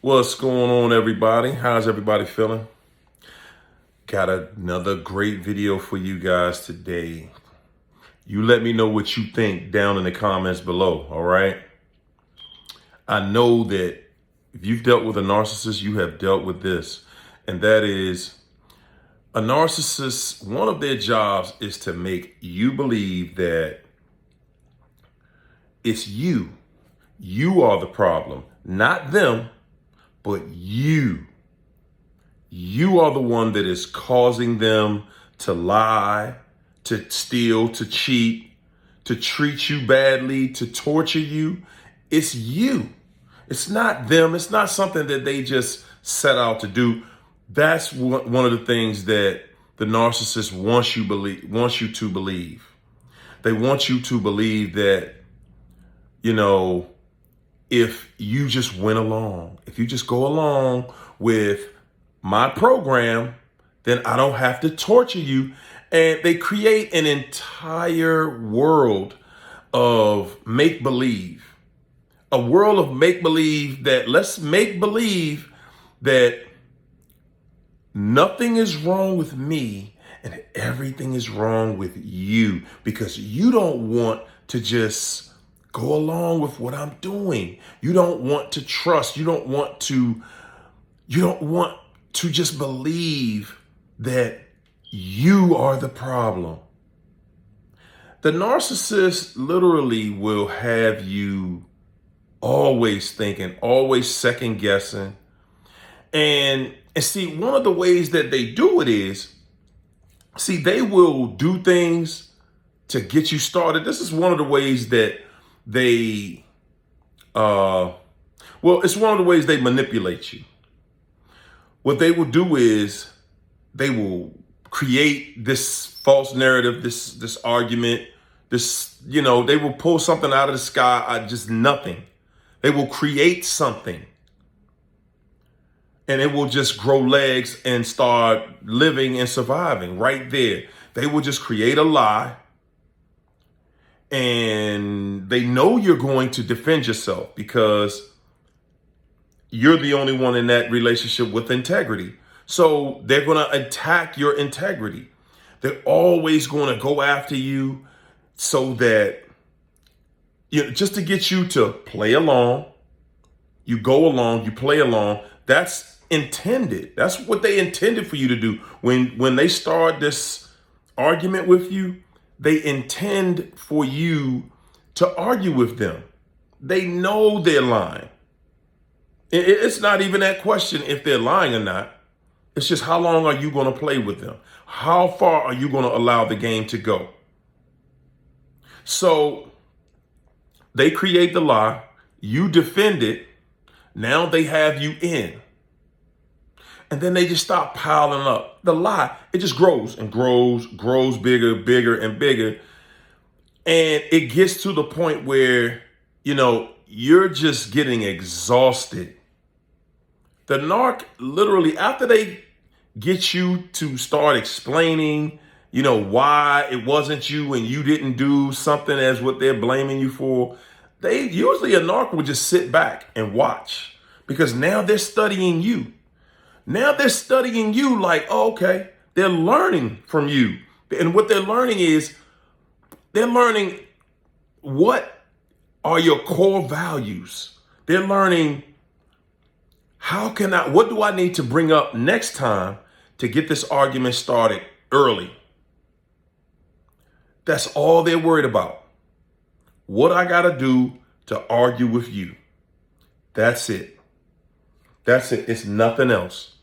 What's going on, everybody? How's everybody feeling? Got another great video for you guys today. You let me know what you think down in the comments below, all right? I know that if you've dealt with a narcissist, you have dealt with this, and that is a narcissist. One of their jobs is to make you believe that it's you. You are the problem, not them, but you. You are the one that is causing them to lie, to steal, to cheat, to treat you badly, to torture you. It's you. It's not them. It's not something that they just set out to do. That's one of the things that the narcissist wants you to believe. They want you to believe that, if you just went along, if you just go along with my program, then I don't have to torture you. And they create an entire world of make-believe, a world of make-believe that let's make believe that nothing is wrong with me and everything is wrong with you because you don't want to just go along with what I'm doing. You don't want to trust. You don't want to just believe that you are the problem. The narcissist literally will have you always thinking, always second guessing. And see, one of the ways that they do it is, they will do things to get you started. This is one of the ways that it's one of the ways they manipulate you. What they will do is they will create this false narrative, this argument, they will pull something out of the sky, just nothing. They will create something and it will just grow legs and start living and surviving right there. They will just create a lie and they know you're going to defend yourself because you're the only one in that relationship with integrity. So they're going to attack your integrity. They're always going to go after you so that, just to get you to play along. You go along, you play along. That's intended. That's what they intended for you to do. When they start this argument with you, they intend for you to argue with them. They know they're lying. It's not even that question if they're lying or not. It's just how long are you going to play with them? How far are you going to allow the game to go? So they create the lie. You defend it. Now they have you in. And then they just stop piling up. The lie, it just grows and grows bigger, bigger and bigger. And it gets to the point where, you're just getting exhausted. The narc literally, after they get you to start explaining, why it wasn't you and you didn't do something as what they're blaming you for, usually a narc will just sit back and watch because now they're studying you. Now they're studying you like, oh, okay, they're learning from you. And what they're learning is they're learning what are your core values. They're learning what do I need to bring up next time to get this argument started early? That's all they're worried about. What I got to do to argue with you. That's it. That's it. It's nothing else.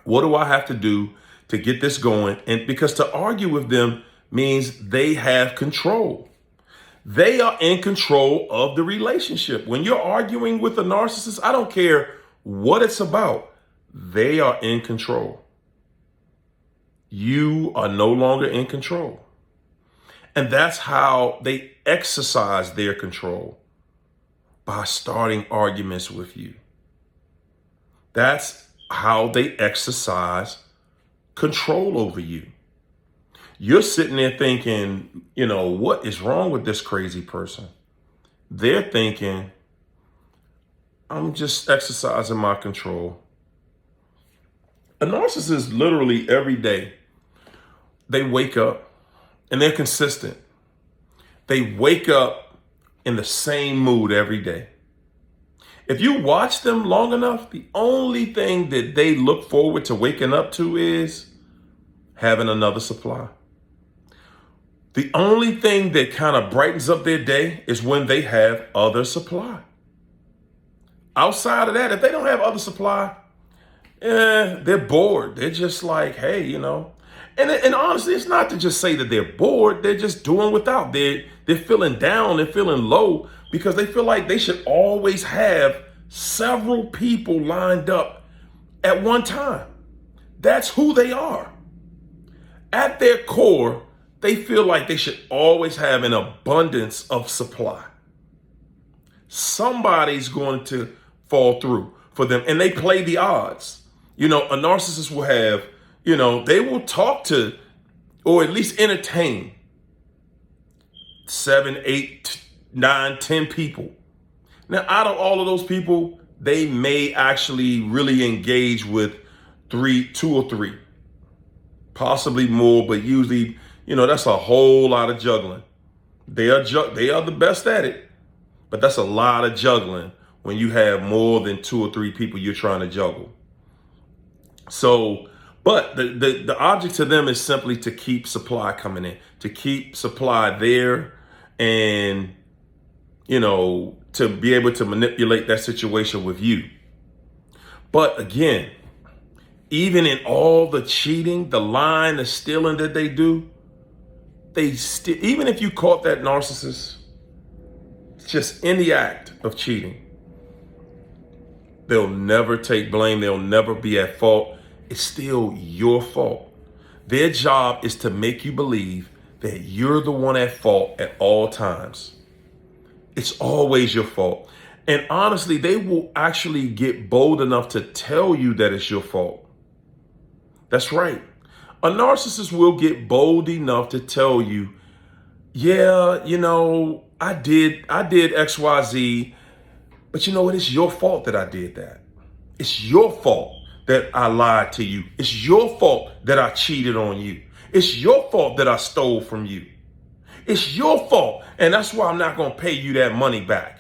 What do I have to do to get this going? And because to argue with them means they have control. They are in control of the relationship. When you're arguing with a narcissist, I don't care what it's about. They are in control. You are no longer in control. And that's how they exercise their control, by starting arguments with you. That's how they exercise control over you. You're sitting there thinking, what is wrong with this crazy person? They're thinking, I'm just exercising my control. A narcissist literally every day, they wake up and they're consistent. They wake up in the same mood every day. If you watch them long enough, the only thing that they look forward to waking up to is having another supply. The only thing that kind of brightens up their day is when they have other supply. Outside of that, if they don't have other supply, they're bored. They're just like, hey, And honestly, it's not to just say that they're bored. They're just doing without. They're feeling down. They're feeling low because they feel like they should always have several people lined up at one time. That's who they are. At their core, they feel like they should always have an abundance of supply. Somebody's going to fall through for them, and they play the odds. A narcissist will have, they will talk to or at least entertain 7, 8, 9, 10 people. Now, out of all of those people, they may actually really engage with 2 or 3, possibly more, but usually, that's a whole lot of juggling. They are the best at it, but that's a lot of juggling when you have more than 2 or 3 people you're trying to juggle. So, but the object to them is simply to keep supply coming in, to keep supply there, and, to be able to manipulate that situation with you. But again, even in all the cheating, the lying, the stealing that they do, even if you caught that narcissist just in the act of cheating, they'll never take blame. They'll never be at fault. It's still your fault. Their job is to make you believe that you're the one at fault at all times. It's always your fault. And honestly, they will actually get bold enough to tell you that it's your fault. That's right. A narcissist will get bold enough to tell you, yeah, I did XYZ, but it is your fault that I did that. It's your fault that I lied to you. It's your fault that I cheated on you. It's your fault that I stole from you. It's your fault. And that's why I'm not going to pay you that money back.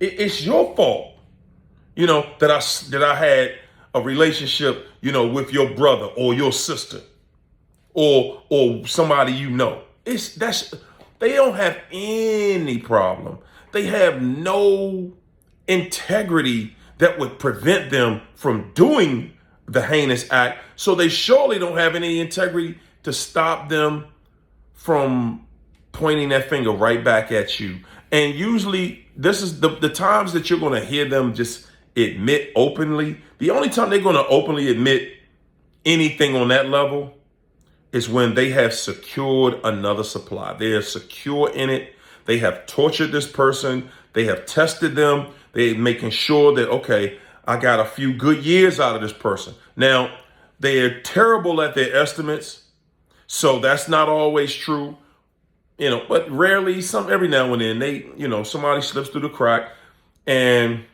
It's your fault, that I had a relationship, with your brother or your sister or somebody they don't have any problem. They have no integrity that would prevent them from doing the heinous act. So they surely don't have any integrity to stop them from pointing that finger right back at you. And usually this is the times that you're going to hear them just admit openly. The only time they're going to openly admit anything on that level is when they have secured another supply. They are secure in it. They have tortured this person. They have tested them. They're making sure that, okay, I got a few good years out of this person. Now, they're terrible at their estimates, so that's not always true. But rarely, every now and then, somebody slips through the crack, and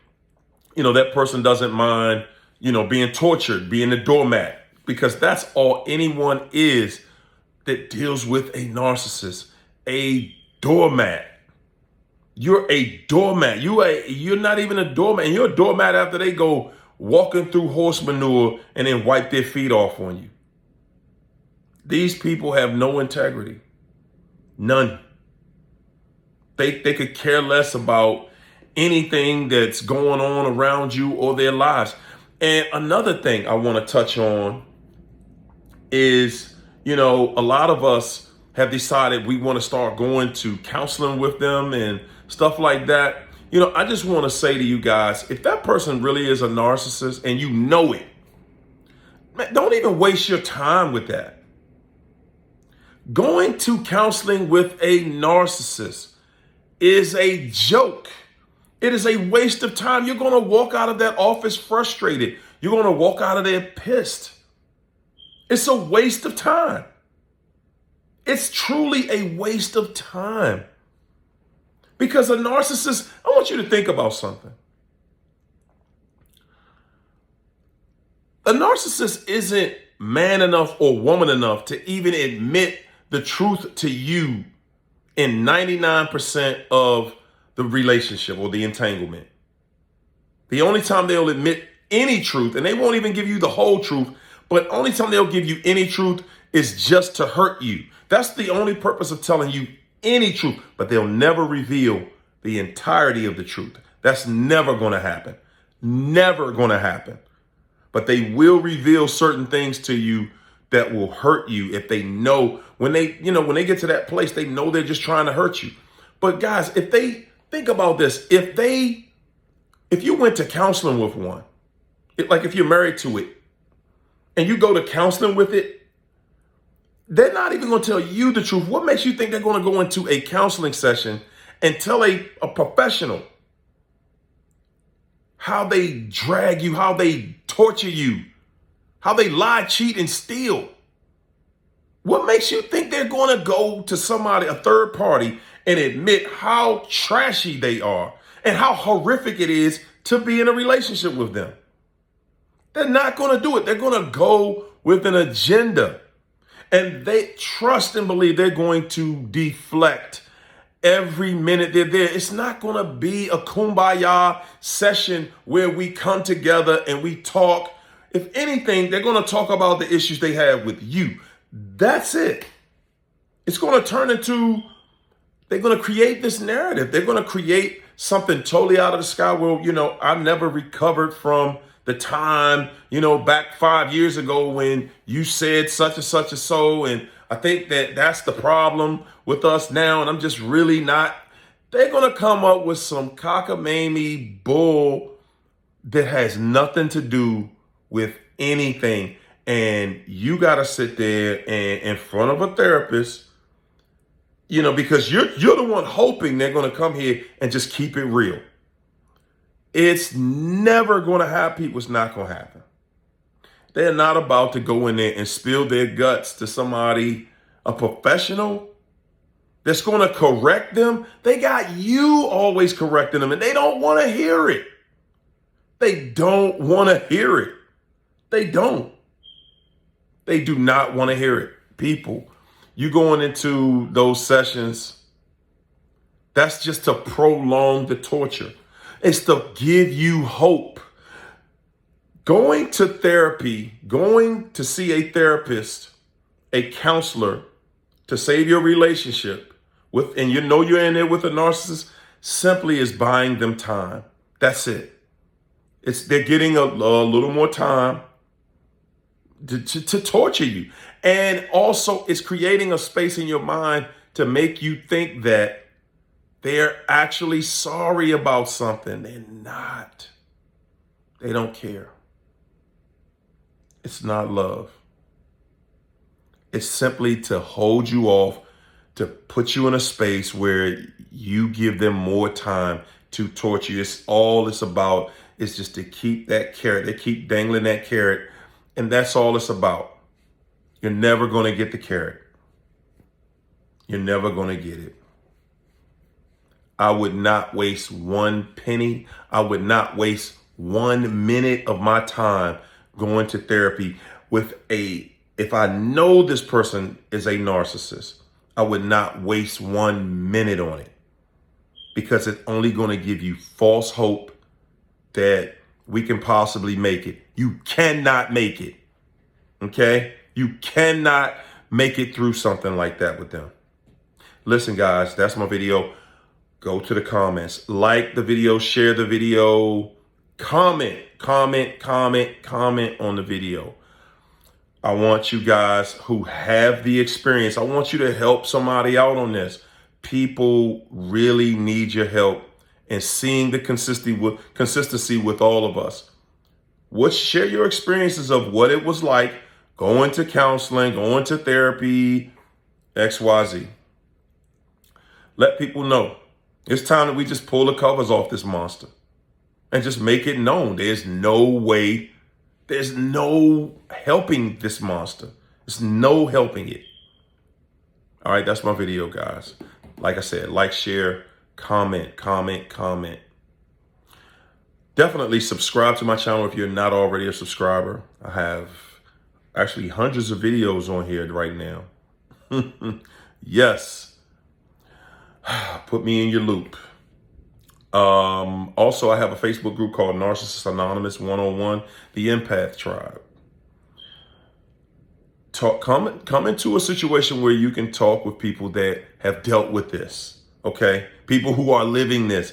that person doesn't mind, being tortured, being a doormat, because that's all anyone is that deals with a narcissist, a doormat. You're a doormat. You're not even a doormat. And you're a doormat after they go walking through horse manure and then wipe their feet off on you. These people have no integrity. None. They could care less about anything that's going on around you or their lives. And another thing I want to touch on is, a lot of us have decided we want to start going to counseling with them and stuff like that. I just want to say to you guys, if that person really is a narcissist and you know it, man, don't even waste your time with that. Going to counseling with a narcissist is a joke. It is a waste of time. You're going to walk out of that office frustrated. You're going to walk out of there pissed. It's a waste of time. It's truly a waste of time. Because a narcissist, I want you to think about something. A narcissist isn't man enough or woman enough to even admit the truth to you in 99% of the relationship or the entanglement. The only time they'll admit any truth, and they won't even give you the whole truth, but only time they'll give you any truth is just to hurt you. That's the only purpose of telling you any truth, but they'll never reveal the entirety of the truth. That's never going to happen. Never going to happen. But they will reveal certain things to you that will hurt you if they know when they get to that place, they know they're just trying to hurt you. But guys, if they think about this, if you went to counseling with one, like if you're married to it and you go to counseling with it, they're not even going to tell you the truth. What makes you think they're going to go into a counseling session and tell a professional how they drag you, how they torture you, how they lie, cheat, and steal? What makes you think they're going to go to somebody, a third party, and admit how trashy they are and how horrific it is to be in a relationship with them? They're not going to do it. They're going to go with an agenda. And they trust and believe they're going to deflect every minute they're there. It's not going to be a kumbaya session where we come together and we talk. If anything, they're going to talk about the issues they have with you. That's it. It's going to turn into, they're going to create this narrative. They're going to create something totally out of the sky. Well, I never recovered from the time, back 5 years ago when you said such and such and so. And I think that's the problem with us now. And I'm just really not. They're going to come up with some cockamamie bull that has nothing to do with anything. And you got to sit there and in front of a therapist, because you're the one hoping they're going to come here and just keep it real. It's never going to happen. It's not going to happen. They're not about to go in there and spill their guts to somebody, a professional that's going to correct them. They got you always correcting them, and they don't want to hear it. They don't want to hear it. They don't. They do not want to hear it. People, you going into those sessions, that's just to prolong the torture. It's to give you hope. Going to therapy, going to see a therapist, a counselor to save your relationship with, and you're in there with a narcissist, simply is buying them time. That's it. They're getting a little more time to torture you. And also it's creating a space in your mind to make you think that they're actually sorry about something. They're not. They don't care. It's not love. It's simply to hold you off, to put you in a space where you give them more time to torture you. It's all it's about is just to keep that carrot. They keep dangling that carrot, and that's all it's about. You're never going to get the carrot. You're never going to get it. I would not waste one penny. I would not waste 1 minute of my time going to therapy if I know this person is a narcissist, I would not waste 1 minute on it, because it's only going to give you false hope that we can possibly make it. You cannot make it. Okay? You cannot make it through something like that with them. Listen, guys, that's my video. Go to the comments, like the video, share the video, comment on the video. I want you guys who have the experience, I want you to help somebody out on this. People really need your help in seeing the consistency with all of us. Share your experiences of what it was like going to counseling, going to therapy, XYZ. Let people know. It's time that we just pull the covers off this monster and just make it known. There's no way, there's no helping this monster. There's no helping it. All right, that's my video, guys. Like I said, like, share, comment. Definitely subscribe to my channel if you're not already a subscriber. I have actually hundreds of videos on here right now. Yes, put me in your loop. Also, I have a Facebook group called Narcissist Anonymous 101, the Empath Tribe. Come into a situation where you can talk with people that have dealt with this. Okay, people who are living this,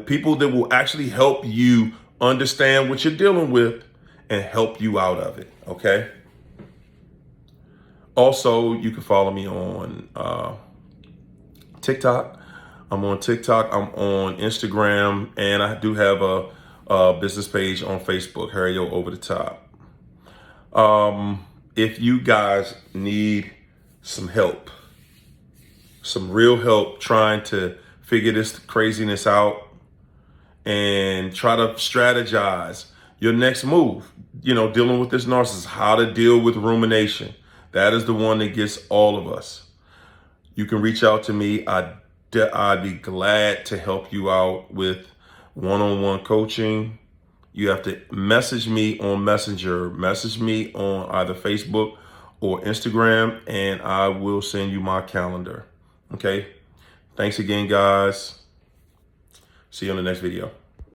people that will actually help you understand what you're dealing with and help you out of it. Okay. Also, you can follow me on TikTok. I'm on TikTok. I'm on Instagram, and I do have a business page on Facebook, Harry-O Over the Top. If you guys need some help, some real help trying to figure this craziness out and try to strategize your next move, dealing with this narcissist, how to deal with rumination. That is the one that gets all of us. You can reach out to me. I'd be glad to help you out with one-on-one coaching. You have to message me on Messenger, message me on either Facebook or Instagram, and I will send you my calendar. Okay. Thanks again, guys. See you on the next video.